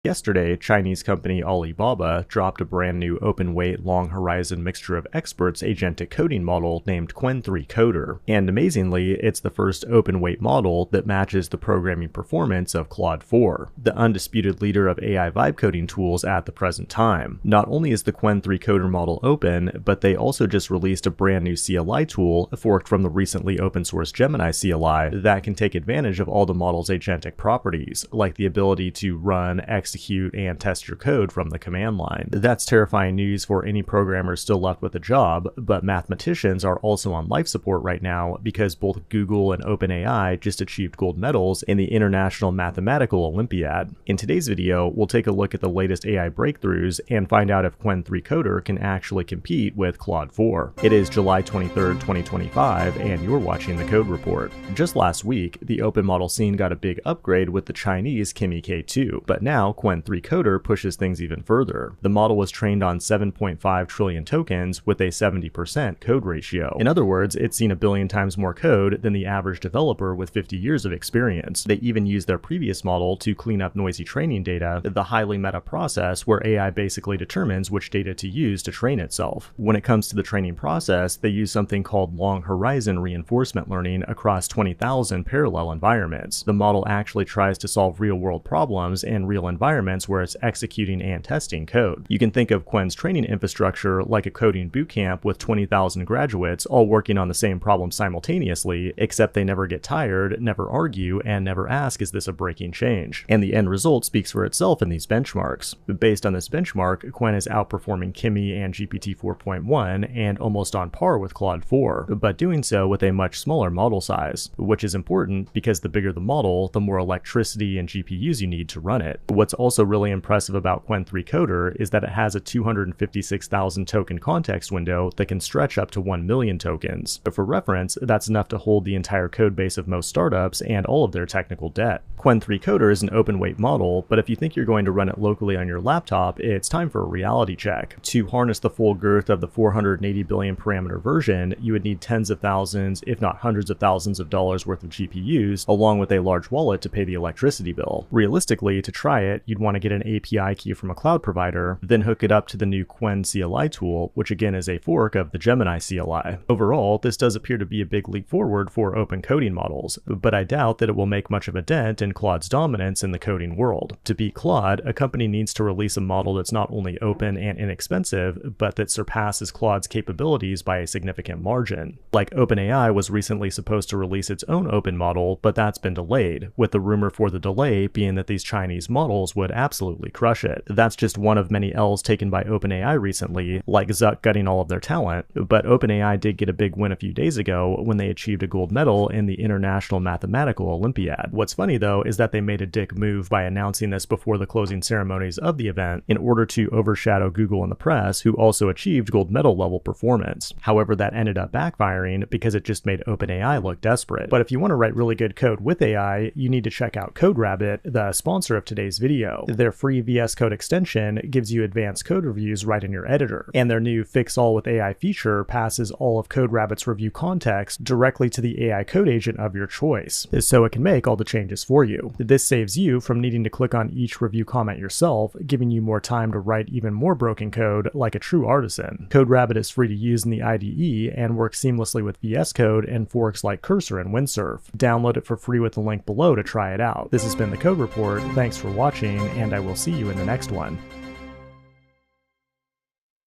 Yesterday, Chinese company Alibaba dropped a brand new open-weight, long-horizon mixture of experts agentic coding model named Qwen3 Coder. And amazingly, it's the first open-weight model that matches the programming performance of Claude 4, the undisputed leader of AI vibe coding tools at the present time. Not only is the Qwen3 Coder model open, but they also just released a brand new CLI tool forked from the recently open-source Gemini CLI that can take advantage of all the model's agentic properties, like the ability to run, execute, and test your code from the command line. That's terrifying news for any programmer still left with a job, but mathematicians are also on life support right now because both Google and OpenAI just achieved gold medals in the International Mathematical Olympiad. In today's video, we'll take a look at the latest AI breakthroughs and find out if Qwen3 Coder can actually compete with Claude 4. It is July 23rd, 2025, and you're watching the Code Report. Just last week, the open model scene got a big upgrade with the Chinese Kimi K2, but now Qwen3 Coder pushes things even further. The model was trained on 7.5 trillion tokens with a 70% code ratio. In other words, it's seen a billion times more code than the average developer with 50 years of experience. They even used their previous model to clean up noisy training data, the highly meta process where AI basically determines which data to use to train itself. When it comes to the training process, they use something called long horizon reinforcement learning across 20,000 parallel environments. The model actually tries to solve real-world problems in real environments where it's executing and testing code. You can think of Qwen's training infrastructure like a coding bootcamp with 20,000 graduates all working on the same problem simultaneously, except they never get tired, never argue, and never ask, is this a breaking change? And the end result speaks for itself in these benchmarks. Based on this benchmark, Qwen is outperforming Kimi and GPT 4.1 and almost on par with Claude 4, but doing so with a much smaller model size, which is important because the bigger the model, the more electricity and GPUs you need to run it. What's also really impressive about Qwen3 Coder is that it has a 256,000 token context window that can stretch up to 1 million tokens. But for reference, that's enough to hold the entire codebase of most startups and all of their technical debt. Qwen3 Coder is an open-weight model, but if you think you're going to run it locally on your laptop, it's time for a reality check. To harness the full girth of the 480 billion parameter version, you would need tens of thousands, if not hundreds of thousands of dollars worth of GPUs, along with a large wallet to pay the electricity bill. Realistically, to try it, you'd want to get an API key from a cloud provider, then hook it up to the new Qwen CLI tool, which again is a fork of the Gemini CLI. Overall, this does appear to be a big leap forward for open coding models, but I doubt that it will make much of a dent in Claude's dominance in the coding world. To beat Claude, a company needs to release a model that's not only open and inexpensive, but that surpasses Claude's capabilities by a significant margin. Like OpenAI was recently supposed to release its own open model, but that's been delayed, with the rumor for the delay being that these Chinese models would absolutely crush it. That's just one of many L's taken by OpenAI recently, like Zuck gutting all of their talent, but OpenAI did get a big win a few days ago when they achieved a gold medal in the International Mathematical Olympiad. What's funny though is that they made a dick move by announcing this before the closing ceremonies of the event in order to overshadow Google and the press, who also achieved gold medal level performance. However, that ended up backfiring because it just made OpenAI look desperate. But if you want to write really good code with AI, you need to check out CodeRabbit, the sponsor of today's video. Their free VS Code extension gives you advanced code reviews right in your editor, and their new Fix All with AI feature passes all of CodeRabbit's review context directly to the AI code agent of your choice, so it can make all the changes for you. This saves you from needing to click on each review comment yourself, giving you more time to write even more broken code like a true artisan. CodeRabbit is free to use in the IDE and works seamlessly with VS Code and forks like Cursor and Windsurf. Download it for free with the link below to try it out. This has been the Code Report. Thanks for watching, and I will see you in the next one.